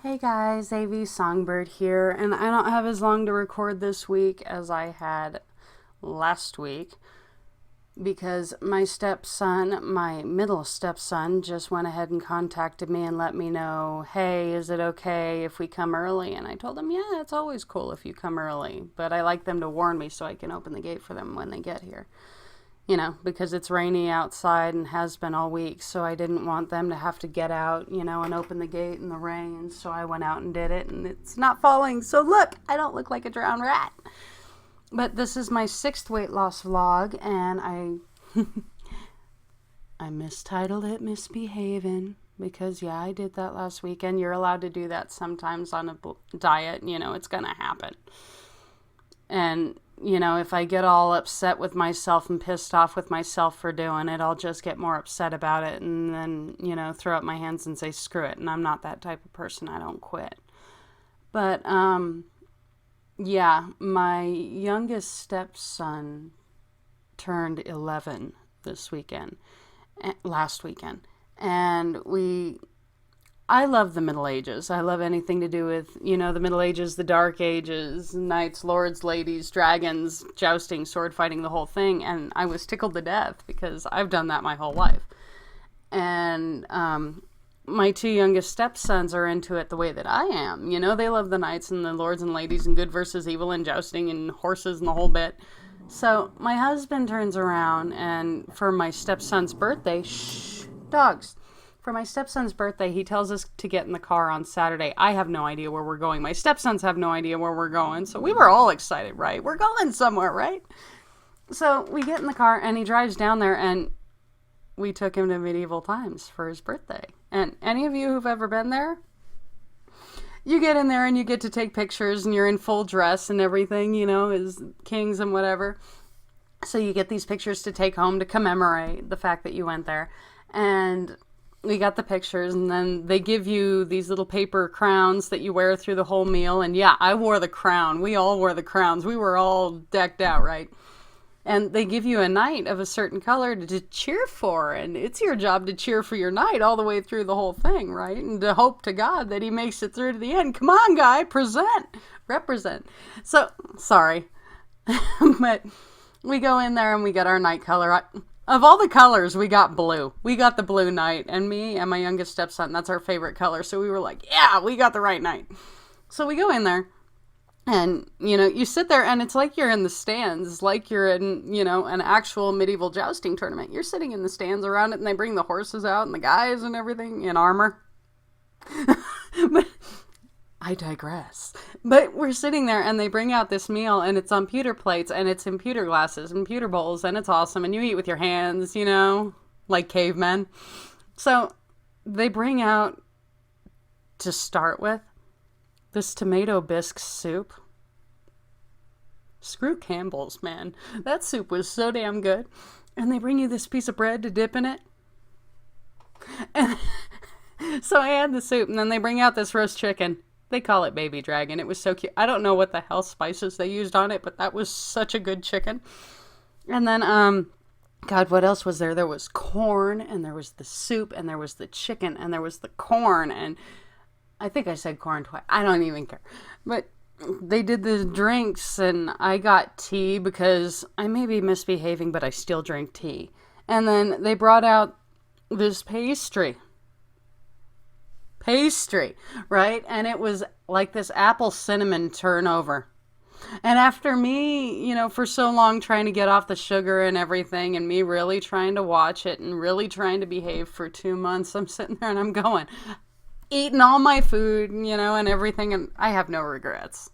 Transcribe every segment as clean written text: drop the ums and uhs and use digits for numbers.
Hey guys, avsongbird here, and I don't have as long to record this week as I had last week because my middle stepson, just went ahead and contacted me and let me know, hey, is it okay if we come early? And I told him, yeah, it's always cool if you come early, but I like them to warn me so I can open the gate for them when they get here. Because it's rainy outside and has been all week. So I didn't want them to have to get out, and open the gate in the rain. So I went out and did it, and it's not falling. So look, I don't look like a drowned rat. But this is my 6th weight loss vlog, and I mistitled it Misbehaving. Because, yeah, I did that last weekend. You're allowed to do that sometimes on a diet. It's going to happen. And, if I get all upset with myself and pissed off with myself for doing it, I'll just get more upset about it and then, throw up my hands and say, screw it. And I'm not that type of person. I don't quit. But, yeah, my youngest stepson turned 11 last weekend. And I love the Middle Ages. I love anything to do with, the Middle Ages, the Dark Ages, knights, lords, ladies, dragons, jousting, sword fighting, the whole thing. And I was tickled to death because I've done that my whole life. And my 2 youngest stepsons are into it the way that I am. They love the knights and the lords and ladies and good versus evil and jousting and horses and the whole bit. So my husband turns around and for my stepson's birthday, dogs. For my stepson's birthday, he tells us to get in the car on Saturday. I have no idea where we're going. My stepsons have no idea where we're going. So we were all excited, right? We're going somewhere, right? So we get in the car and he drives down there and we took him to medieval times for his birthday. And any of you who've ever been there, you get in there and you get to take pictures and you're in full dress and everything, as kings and whatever. So you get these pictures to take home to commemorate the fact that you went there. And we got the pictures, and then they give you these little paper crowns that you wear through the whole meal. And yeah, I wore the crown. We all wore the crowns. We were all decked out, right? And they give you a knight of a certain color to cheer for. And it's your job to cheer for your knight all the way through the whole thing, right? And to hope to God that he makes it through to the end. Come on, guy, represent. So, sorry. But we go in there and we get our knight color. Of all the colors, we got blue. We got the blue knight. And me and my youngest stepson, that's our favorite color. So we were like, yeah, we got the right knight. So we go in there. And, you sit there and it's like you're in the stands. Like you're in, an actual medieval jousting tournament. You're sitting in the stands around it and they bring the horses out and the guys and everything in armor. But I digress. But we're sitting there and they bring out this meal and it's on pewter plates and it's in pewter glasses and pewter bowls and it's awesome. And you eat with your hands, like cavemen. So they bring out, to start with, this tomato bisque soup. Screw Campbell's, man. That soup was so damn good. And they bring you this piece of bread to dip in it. And so I had the soup and then they bring out this roast chicken. They call it baby dragon. It was so cute. I don't know what the hell spices they used on it, but that was such a good chicken. And then, God, what else was there? There was corn, and there was the soup, and there was the chicken, and there was the corn, and I think I said corn twice. I don't even care. But they did the drinks, and I got tea because I may be misbehaving, but I still drink tea. And then they brought out this pastry, right? And it was like this apple cinnamon turnover. And after me, for so long trying to get off the sugar and everything and me really trying to watch it and really trying to behave for 2 months, I'm sitting there and I'm going, eating all my food, and everything. And I have no regrets.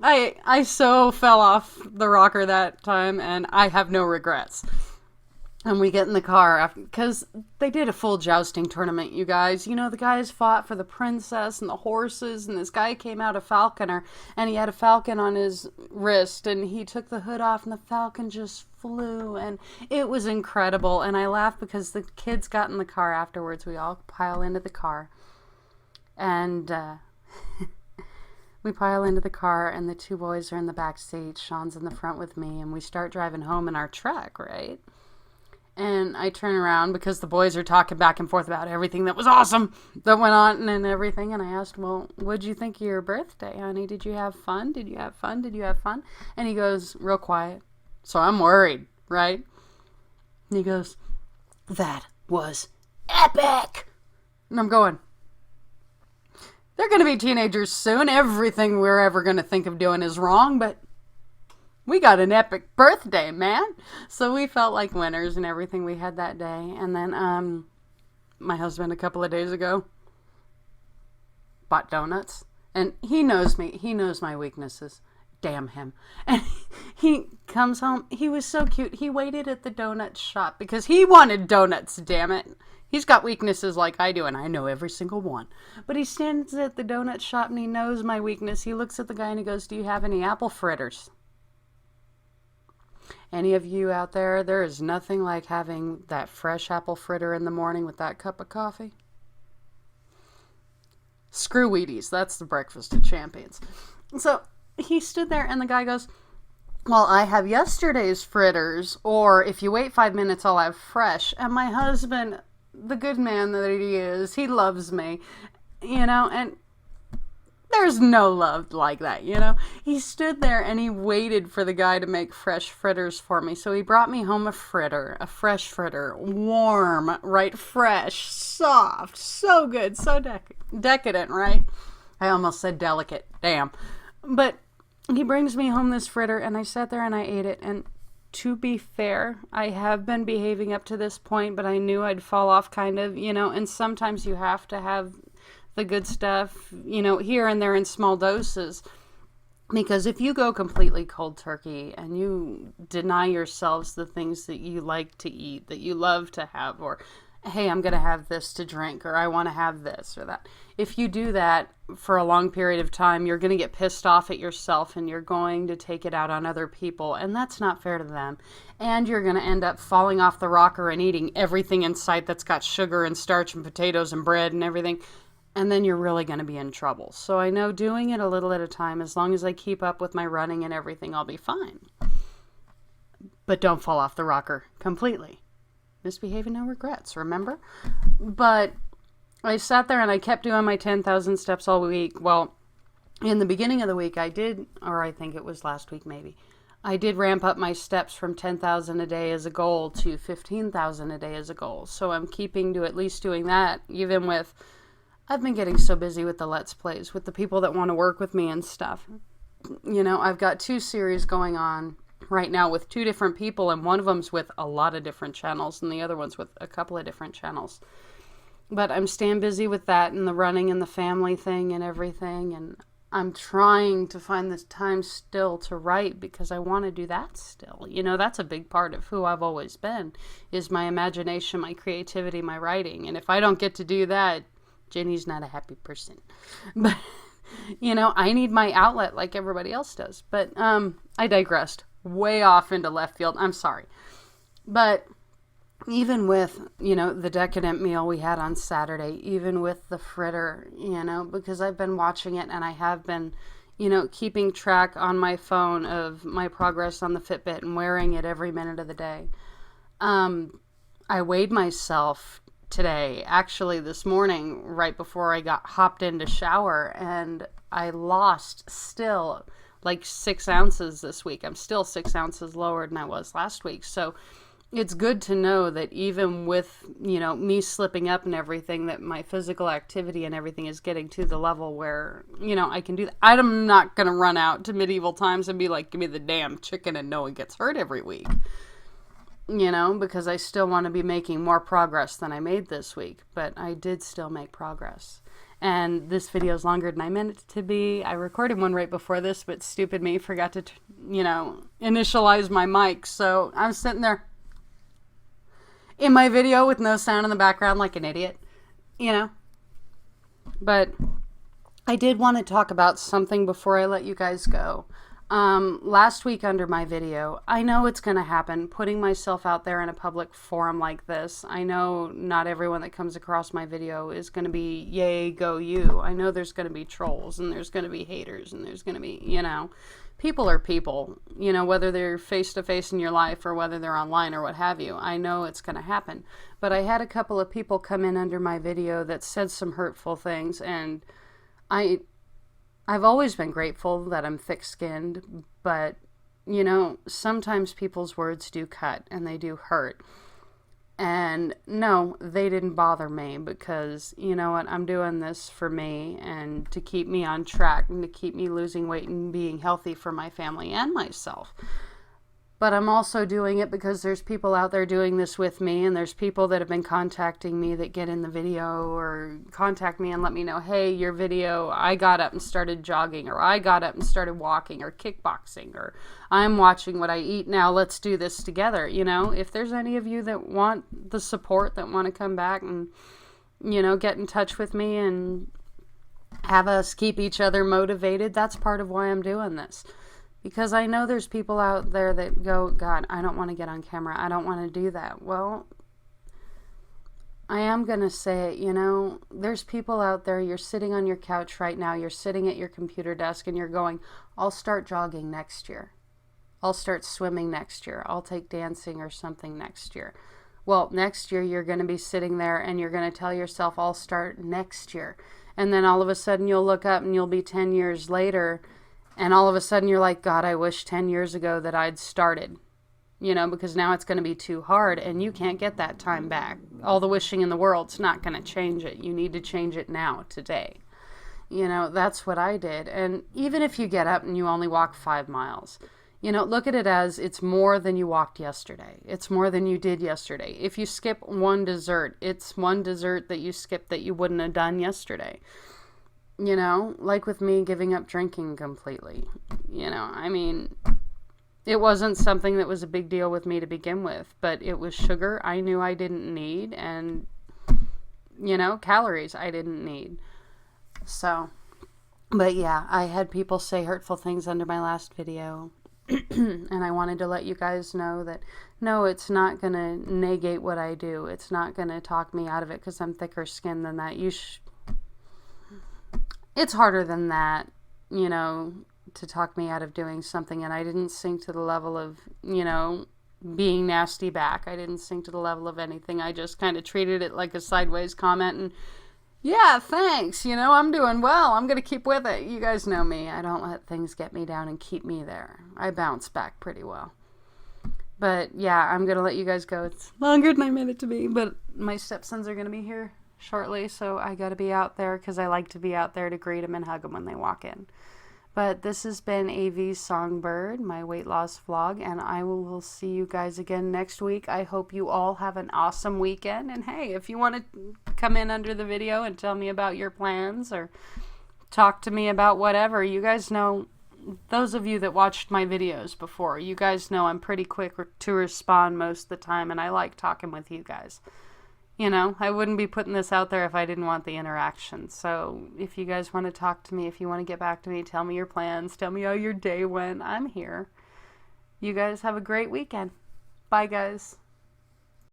I so fell off the rocker that time and I have no regrets. And we get in the car because they did a full jousting tournament, you guys. The guys fought for the princess and the horses, and this guy came out a falconer, and he had a falcon on his wrist, and he took the hood off, and the falcon just flew, and it was incredible. And I laughed because the kids got in the car afterwards. We all pile into the car, and we pile into the car, and the 2 boys are in the back seat. Sean's in the front with me, and we start driving home in our truck, right? And I turn around because the boys are talking back and forth about everything that was awesome that went on and everything. And I asked, well, what'd you think of your birthday, honey? Did you have fun? Did you have fun? Did you have fun? And he goes, real quiet. So I'm worried, right? And he goes, that was epic. And I'm going, they're going to be teenagers soon. Everything we're ever going to think of doing is wrong, but we got an epic birthday, man. So we felt like winners and everything we had that day. And then my husband a couple of days ago bought donuts. And he knows me. He knows my weaknesses. Damn him. And he comes home. He was so cute. He waited at the donut shop because he wanted donuts, damn it. He's got weaknesses like I do, and I know every single one. But he stands at the donut shop and he knows my weakness. He looks at the guy and he goes, do you have any apple fritters? Any of you out there, there is nothing like having that fresh apple fritter in the morning with that cup of coffee. Screw Wheaties. That's the breakfast of champions. So he stood there and the guy goes, well, I have yesterday's fritters, or if you wait 5 minutes, I'll have fresh. And my husband, the good man that he is, he loves me, and there's no love like that, He stood there and he waited for the guy to make fresh fritters for me. So he brought me home a fresh fritter, warm, right, fresh, soft, so good, so decadent, right? I almost said delicate, damn. But he brings me home this fritter and I sat there and I ate it. And to be fair, I have been behaving up to this point, but I knew I'd fall off kind of, and sometimes you have to have the good stuff, here and there in small doses. Because if you go completely cold turkey and you deny yourselves the things that you like to eat, that you love to have, or, hey, I'm going to have this to drink, or I want to have this or that. If you do that for a long period of time, you're going to get pissed off at yourself and you're going to take it out on other people. And that's not fair to them. And you're going to end up falling off the rocker and eating everything in sight that's got sugar and starch and potatoes and bread and everything. And then you're really going to be in trouble. So I know doing it a little at a time, as long as I keep up with my running and everything, I'll be fine. But don't fall off the rocker completely. Misbehaving, no regrets, remember? But I sat there and I kept doing my 10,000 steps all week. Well, in the beginning of the week I did, or I think it was last week maybe, I did ramp up my steps from 10,000 a day as a goal to 15,000 a day as a goal. So I'm keeping to at least doing that, even with, I've been getting so busy with the Let's Plays, with the people that want to work with me and stuff. I've got 2 series going on right now with 2 different people, and one of them's with a lot of different channels, and the other one's with a couple of different channels. But I'm staying busy with that and the running and the family thing and everything, and I'm trying to find this time still to write because I want to do that still. That's a big part of who I've always been, is my imagination, my creativity, my writing. And if I don't get to do that, Jenny's not a happy person. But, I need my outlet like everybody else does. But I digressed way off into left field. I'm sorry. But even with, the decadent meal we had on Saturday, even with the fritter, because I've been watching it and I have been, keeping track on my phone of my progress on the Fitbit and wearing it every minute of the day. I weighed myself today, actually this morning, right before I hopped in to shower, and I lost still like 6 ounces this week. I'm still 6 ounces lower than I was last week. So it's good to know that even with, me slipping up and everything, that my physical activity and everything is getting to the level where, I can do that. I'm not going to run out to medieval times and be like, give me the damn chicken and no one gets hurt every week. Because I still want to be making more progress than I made this week. But I did still make progress. And this video is longer than I meant it to be. I recorded one right before this, but stupid me forgot to, initialize my mic. So I'm sitting there in my video with no sound in the background like an idiot, But I did want to talk about something before I let you guys go. Last week under my video, I know it's going to happen, putting myself out there in a public forum like this. I know not everyone that comes across my video is going to be, yay, go you. I know there's going to be trolls, and there's going to be haters, and there's going to be, people are people, whether they're face to face in your life or whether they're online or what have you. I know it's going to happen. But I had a couple of people come in under my video that said some hurtful things, and I've always been grateful that I'm thick-skinned, but, sometimes people's words do cut and they do hurt. And no, they didn't bother me because, you know what, I'm doing this for me and to keep me on track and to keep me losing weight and being healthy for my family and myself. But I'm also doing it because there's people out there doing this with me, and there's people that have been contacting me that get in the video or contact me and let me know, hey, your video, I got up and started jogging, or I got up and started walking or kickboxing, or I'm watching what I eat now, let's do this together. If there's any of you that want the support, that want to come back and, get in touch with me and have us keep each other motivated, that's part of why I'm doing this. Because I know there's people out there that go, God, I don't want to get on camera. I don't want to do that. Well, I am going to say it, there's people out there, you're sitting on your couch right now, you're sitting at your computer desk and you're going, I'll start jogging next year. I'll start swimming next year. I'll take dancing or something next year. Well, next year you're going to be sitting there and you're going to tell yourself, I'll start next year. And then all of a sudden you'll look up and you'll be 10 years later. And all of a sudden you're like, God, I wish 10 years ago that I'd started, because now it's going to be too hard and you can't get that time back. All the wishing in the world's not going to change it. You need to change it now, today. That's what I did. And even if you get up and you only walk 5 miles, look at it as it's more than you walked yesterday. It's more than you did yesterday. If you skip one dessert, it's one dessert that you skipped that you wouldn't have done yesterday. Like with me giving up drinking completely. It wasn't something that was a big deal with me to begin with, but it was sugar I knew I didn't need, and, calories I didn't need. So, but yeah, I had people say hurtful things under my last video, and I wanted to let you guys know that, no, it's not going to negate what I do. It's not going to talk me out of it because I'm thicker skinned than that. It's harder than that, to talk me out of doing something. And I didn't sink to the level of, being nasty back. I didn't sink to the level of anything. I just kind of treated it like a sideways comment and, yeah, thanks. I'm doing well. I'm going to keep with it. You guys know me. I don't let things get me down and keep me there. I bounce back pretty well. But yeah, I'm going to let you guys go. It's longer than I meant it to be, but my stepsons are going to be here shortly, so I got to be out there because I like to be out there to greet them and hug them when they walk in. But this has been AV's Songbird, my weight loss vlog, and I will see you guys again next week. I hope you all have an awesome weekend, and hey, if you want to come in under the video and tell me about your plans or talk to me about whatever, you guys know, those of you that watched my videos before, you guys know I'm pretty quick to respond most of the time, and I like talking with you guys. I wouldn't be putting this out there if I didn't want the interaction. So if you guys want to talk to me, if you want to get back to me, tell me your plans, tell me how your day went, I'm here. You guys have a great weekend. Bye, guys.